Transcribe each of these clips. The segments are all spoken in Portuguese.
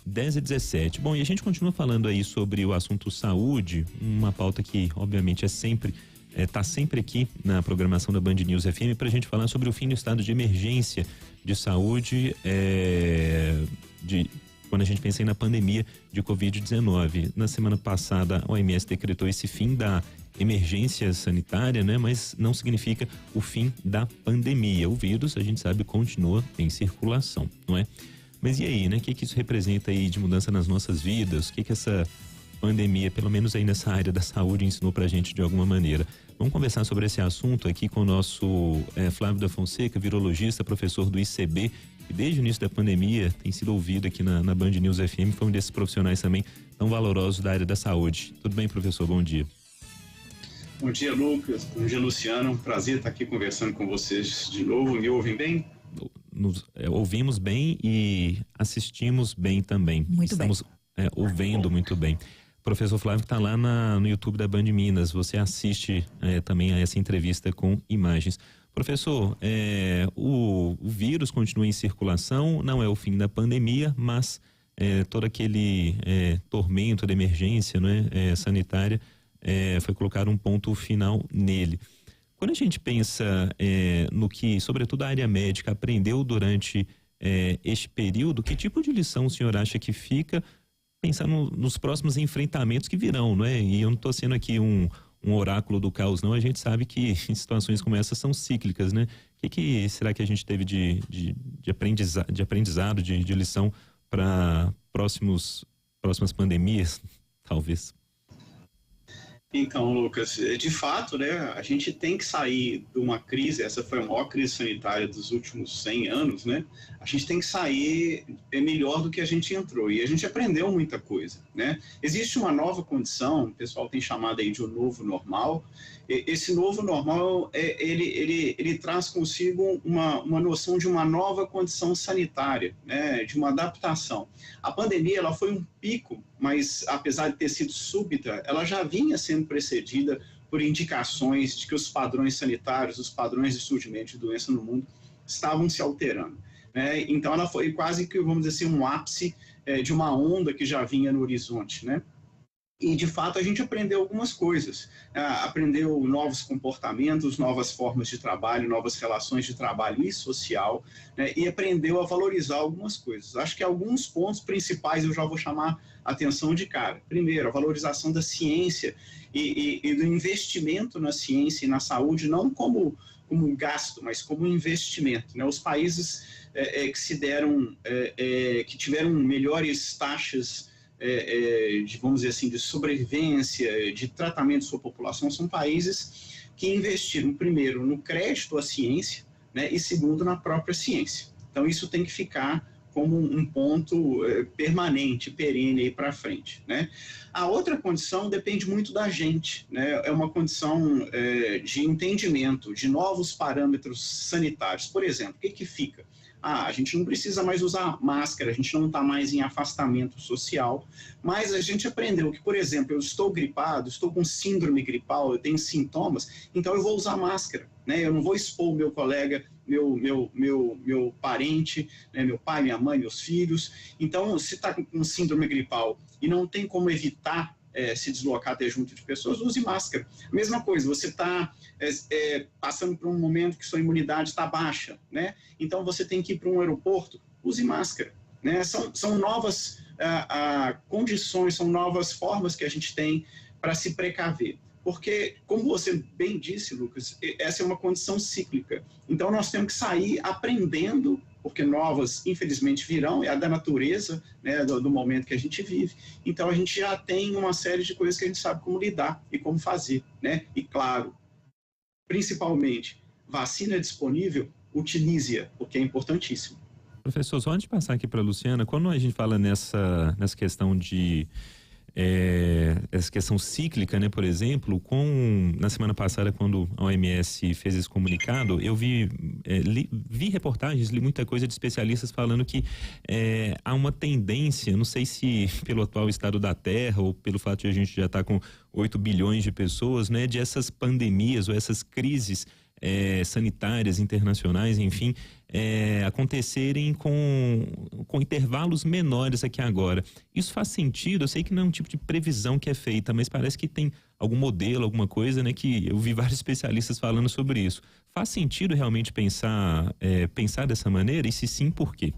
10h17. Bom, e a gente continua falando aí sobre o assunto saúde, uma pauta que obviamente está sempre aqui na programação da Band News FM para a gente falar sobre o fim do estado de emergência de saúde, quando a gente pensa aí na pandemia de Covid-19. Na semana passada, a OMS decretou esse fim da emergência sanitária, né? Mas não significa o fim da pandemia. O vírus, a gente sabe, continua em circulação, não é? Mas e aí, né? O que isso representa aí de mudança nas nossas vidas? O que essa pandemia, pelo menos aí nessa área da saúde, ensinou pra gente de alguma maneira? Vamos conversar sobre esse assunto aqui com o nosso Flávio da Fonseca, virologista, professor do ICB, que desde o início da pandemia tem sido ouvido aqui na Band News FM, foi um desses profissionais também tão valorosos da área da saúde. Tudo bem, professor? Bom dia. Bom dia, Lucas. Bom dia, Luciano. Um prazer estar aqui conversando com vocês de novo. Me ouvem bem? Ouvimos bem e assistimos bem também. Estamos ouvindo muito bem. Professor Flávio está lá no YouTube da Band Minas. Você assiste também a essa entrevista com imagens. Professor, o vírus continua em circulação, não é o fim da pandemia, mas todo aquele tormento da emergência, sanitária, foi colocar um ponto final nele. Quando a gente pensa no que, sobretudo a área médica, aprendeu durante este período, que tipo de lição o senhor acha que fica pensar nos próximos enfrentamentos que virão, não é? E eu não estou sendo aqui um oráculo do caos, não. A gente sabe que situações como essa são cíclicas, né? O que será que a gente teve de aprendizado, de lição para próximas pandemias, talvez? Então, Lucas, de fato, né, a gente tem que sair de uma crise. Essa foi a maior crise sanitária dos últimos 100 anos, né? A gente tem que sair melhor do que a gente entrou, e a gente aprendeu muita coisa, né? Existe uma nova condição, o pessoal tem chamado aí de um novo normal. Esse novo normal, ele traz consigo uma noção de uma nova condição sanitária, né, de uma adaptação. A pandemia, ela foi um pico, mas apesar de ter sido súbita, ela já vinha sendo precedida por indicações de que os padrões sanitários, os padrões de surgimento de doença no mundo estavam se alterando, né? Então ela foi quase que, vamos dizer assim, um ápice de uma onda que já vinha no horizonte, né? E, de fato, a gente aprendeu algumas coisas, aprendeu novos comportamentos, novas formas de trabalho, novas relações de trabalho e social, né, e aprendeu a valorizar algumas coisas. Acho que alguns pontos principais eu já vou chamar a atenção de cara. Primeiro, a valorização da ciência e do investimento na ciência e na saúde, não como um gasto, mas como um investimento, né? Os países que tiveram melhores taxas vamos dizer assim, de sobrevivência, de tratamento de sua população, são países que investiram, primeiro, no crédito à ciência, né, e segundo, na própria ciência. Então, isso tem que ficar como um ponto permanente, perene aí para frente, né? A outra condição depende muito da gente, né? É uma condição de entendimento de novos parâmetros sanitários. Por exemplo, o que fica? A gente não precisa mais usar máscara, a gente não está mais em afastamento social, mas a gente aprendeu que, por exemplo, eu estou gripado, estou com síndrome gripal, eu tenho sintomas, então eu vou usar máscara, né? Eu não vou expor o meu colega, meu parente, né? Meu pai, minha mãe, meus filhos. Então, se está com síndrome gripal e não tem como evitar se deslocar até junto de pessoas, use máscara. Mesma coisa, você está passando por um momento que sua imunidade está baixa, né? Então você tem que ir para um aeroporto, use máscara, né? São novas condições, são novas formas que a gente tem para se precaver. Porque, como você bem disse, Lucas, essa é uma condição cíclica. Então nós temos que sair aprendendo, porque novas, infelizmente, virão, é a da natureza, né, do momento que a gente vive. Então, a gente já tem uma série de coisas que a gente sabe como lidar e como fazer, né? E, claro, principalmente, vacina disponível, utilize-a, porque é importantíssimo. Professor, só antes de passar aqui para a Luciana, quando a gente fala nessa questão de essa questão cíclica, né, por exemplo, na semana passada, quando a OMS fez esse comunicado, eu vi reportagens, li muita coisa de especialistas falando que há uma tendência, não sei se pelo atual estado da Terra ou pelo fato de a gente já estar com 8 bilhões de pessoas, né, de essas pandemias ou essas crises sanitárias internacionais, enfim, acontecerem com intervalos menores aqui agora. Isso faz sentido? Eu sei que não é um tipo de previsão que é feita, mas parece que tem algum modelo, alguma coisa, né, que eu vi vários especialistas falando sobre isso. Faz sentido realmente pensar dessa maneira? E se sim, por quê?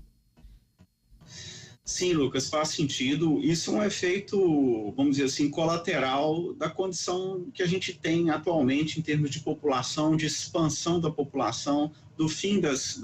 Sim, Lucas, faz sentido. Isso é um efeito, vamos dizer assim, colateral da condição que a gente tem atualmente em termos de população, de expansão da população, do fim das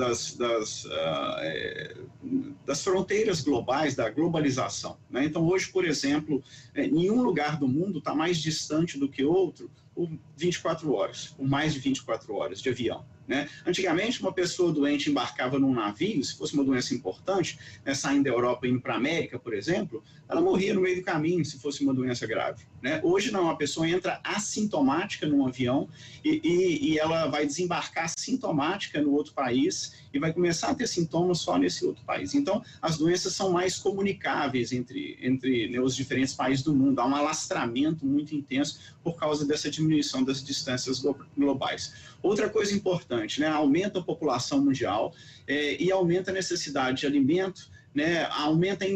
fronteiras globais, da globalização, né? Então, hoje, por exemplo, nenhum lugar do mundo está mais distante do que outro por 24 horas, por mais de 24 horas de avião, né? Antigamente, uma pessoa doente embarcava num navio, se fosse uma doença importante, né, saindo da Europa e indo para a América, por exemplo, ela morria no meio do caminho se fosse uma doença grave, né? Hoje não, a pessoa entra assintomática num avião e ela vai desembarcar sintomática no outro país e vai começar a ter sintomas só nesse outro país. Então, as doenças são mais comunicáveis entre né, os diferentes países do mundo. Há um alastramento muito intenso por causa dessa diminuição das distâncias globais. Outra coisa importante, né, aumenta a população mundial e aumenta a necessidade de alimento, né, aumenta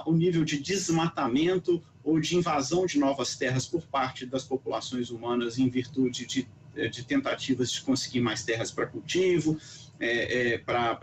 o nível de desmatamento ou de invasão de novas terras por parte das populações humanas em virtude de tentativas de conseguir mais terras para cultivo, para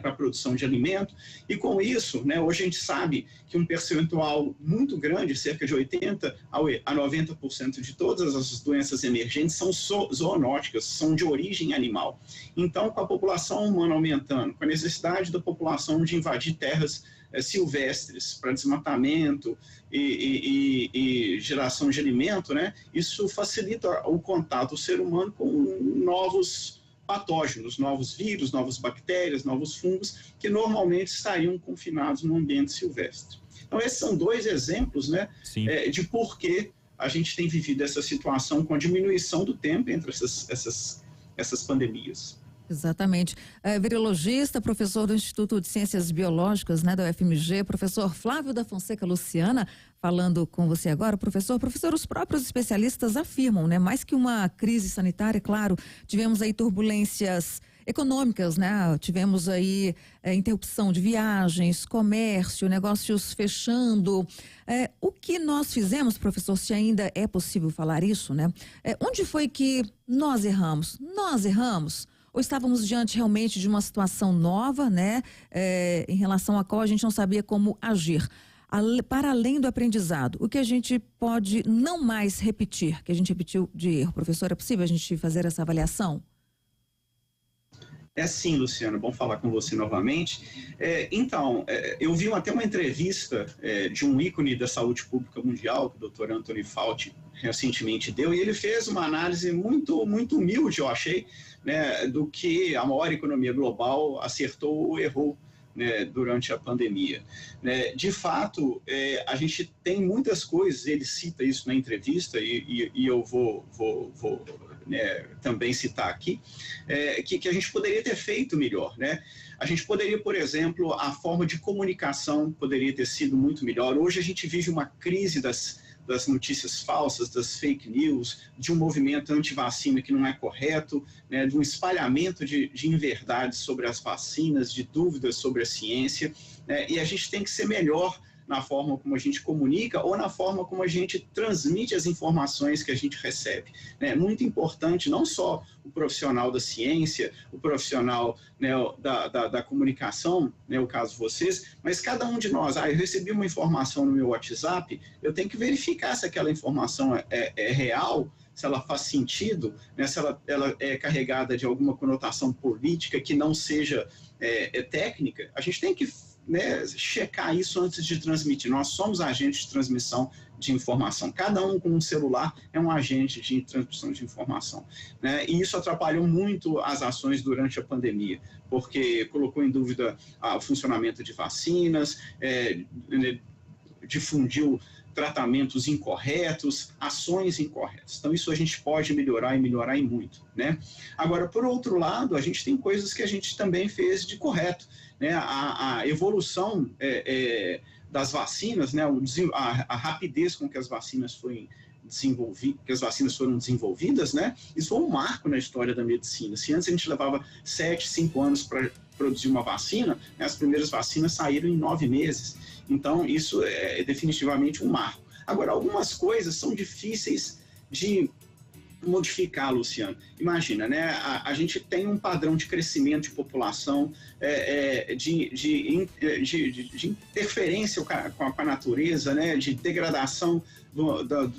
a produção de alimento. E com isso, né, hoje a gente sabe que um percentual muito grande, cerca de 80% a 90% de todas as doenças emergentes são zoonóticas, são de origem animal. Então, com a população humana aumentando, com a necessidade da população de invadir terras silvestres para desmatamento e geração de alimento, né, isso facilita o contato do ser humano com novos patógenos, novos vírus, novas bactérias, novos fungos, que normalmente estariam confinados no ambiente silvestre. Então, esses são dois exemplos, né, de por que a gente tem vivido essa situação com a diminuição do tempo entre essas pandemias. Exatamente. Virologista, professor do Instituto de Ciências Biológicas, né, da UFMG, professor Flávio da Fonseca Luciana, falando com você agora. Professor, os próprios especialistas afirmam, né, mais que uma crise sanitária, claro, tivemos aí turbulências econômicas, né? Tivemos aí interrupção de viagens, comércio, negócios fechando. O que nós fizemos, professor, se ainda é possível falar isso, né? Onde foi que nós erramos? Nós erramos? Ou estávamos diante realmente de uma situação nova, né? Em relação à qual a gente não sabia como agir? Para além do aprendizado, o que a gente pode não mais repetir, que a gente repetiu de erro? Professor, é possível a gente fazer essa avaliação? Sim, Luciano, bom falar com você novamente. Então, eu vi até uma entrevista de um ícone da saúde pública mundial, que o Dr. Anthony Fauci recentemente deu, e ele fez uma análise muito, muito humilde, eu achei, né, do que a maior economia global acertou ou errou, né, durante a pandemia. Né? De fato, a gente tem muitas coisas, ele cita isso na entrevista, e eu vou também citar aqui, que a gente poderia ter feito melhor, né? A gente poderia, por exemplo, a forma de comunicação poderia ter sido muito melhor. Hoje a gente vive uma crise das notícias falsas, das fake news, de um movimento anti-vacina que não é correto, né, de um espalhamento de inverdades sobre as vacinas, de dúvidas sobre a ciência, né, e a gente tem que ser melhor na forma como a gente comunica ou na forma como a gente transmite as informações que a gente recebe. É muito importante não só o profissional da ciência, o profissional, né, da comunicação, né, o caso de vocês, mas cada um de nós, eu recebi uma informação no meu WhatsApp, eu tenho que verificar se aquela informação é real, se ela faz sentido, né, se ela é carregada de alguma conotação política que não seja técnica. A gente tem que, né, checar isso antes de transmitir. Nós somos agentes de transmissão de informação. Cada um com um celular é um agente de transmissão de informação, né? E isso atrapalhou muito as ações durante a pandemia, porque colocou em dúvida o funcionamento de vacinas, difundiu tratamentos incorretos, ações incorretas. Então, isso a gente pode melhorar e melhorar em muito, né? Agora, por outro lado, a gente tem coisas que a gente também fez de correto, né? A evolução das vacinas, né? A rapidez com que as vacinas foram que as vacinas foram desenvolvidas, né? Isso foi um marco na história da medicina. Se antes a gente levava 7, 5 anos para produzir uma vacina, né, as primeiras vacinas saíram em 9 meses. Então, isso é definitivamente um marco. Agora, algumas coisas são difíceis de modificar, Luciano. Imagina, né? A gente tem um padrão de crescimento de população, de interferência com a natureza, né? De degradação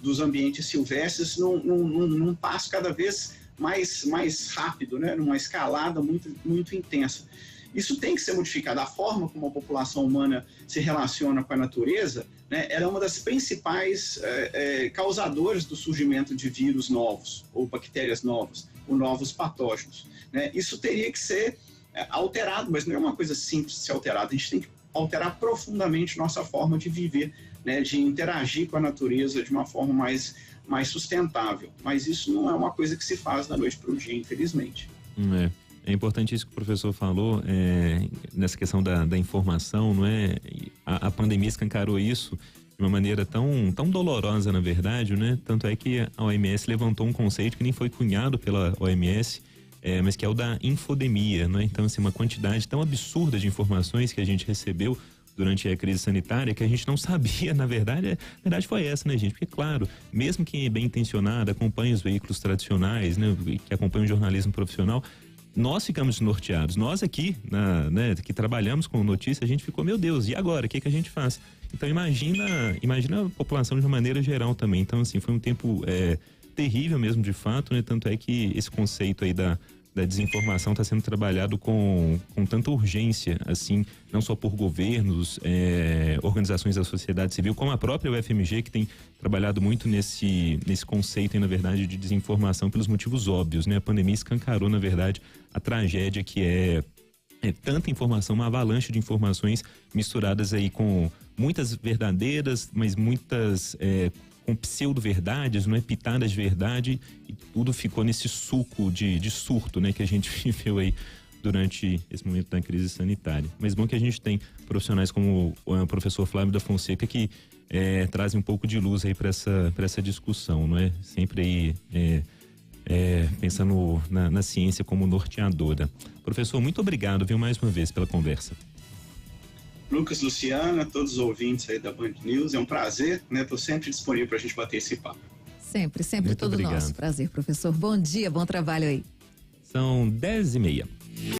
dos ambientes silvestres num passo cada vez mais rápido, né? Numa escalada muito intensa. Isso tem que ser modificado. A forma como a população humana se relaciona com a natureza, né, era uma das principais causadoras do surgimento de vírus novos, ou bactérias novas, ou novos patógenos. Né? Isso teria que ser alterado, mas não é uma coisa simples de ser alterada. A gente tem que alterar profundamente nossa forma de viver, né, de interagir com a natureza de uma forma mais sustentável. Mas isso não é uma coisa que se faz da noite para o dia, infelizmente. É importante isso que o professor falou, nessa questão da informação, não é? A pandemia escancarou isso de uma maneira tão dolorosa, na verdade, né? Tanto é que a OMS levantou um conceito que nem foi cunhado pela OMS, mas que é o da infodemia, né? Então, assim, uma quantidade tão absurda de informações que a gente recebeu durante a crise sanitária que a gente não sabia, na verdade, a verdade foi essa, né, gente? Porque, claro, mesmo quem é bem intencionado, acompanha os veículos tradicionais, né, que acompanha o jornalismo profissional, nós ficamos norteados. Nós aqui, né, que trabalhamos com notícia, a gente ficou, meu Deus, e agora? O que a gente faz? Então, imagina a população de uma maneira geral também. Então, assim, foi um tempo terrível mesmo, de fato, né? Tanto é que esse conceito aí da desinformação está sendo trabalhado com tanta urgência, assim, não só por governos, organizações da sociedade civil, como a própria UFMG, que tem trabalhado muito nesse conceito, na verdade, de desinformação pelos motivos óbvios, né? A pandemia escancarou, na verdade, a tragédia que é tanta informação, uma avalanche de informações misturadas aí com muitas verdadeiras, mas muitas com pseudo-verdades, não é? Pitadas de verdade, e tudo ficou nesse suco de surto, né? Que a gente viveu aí durante esse momento da crise sanitária. Mas bom que a gente tem profissionais como o professor Flávio da Fonseca que trazem um pouco de luz aí para essa discussão, não é? Sempre aí pensando na ciência como norteadora. Professor, muito obrigado, viu, mais uma vez pela conversa. Lucas, Luciana, todos os ouvintes aí da Band News, é um prazer, né? Estou sempre disponível para a gente bater esse papo. Sempre todo nosso prazer, professor. Bom dia, bom trabalho aí. São 10h30.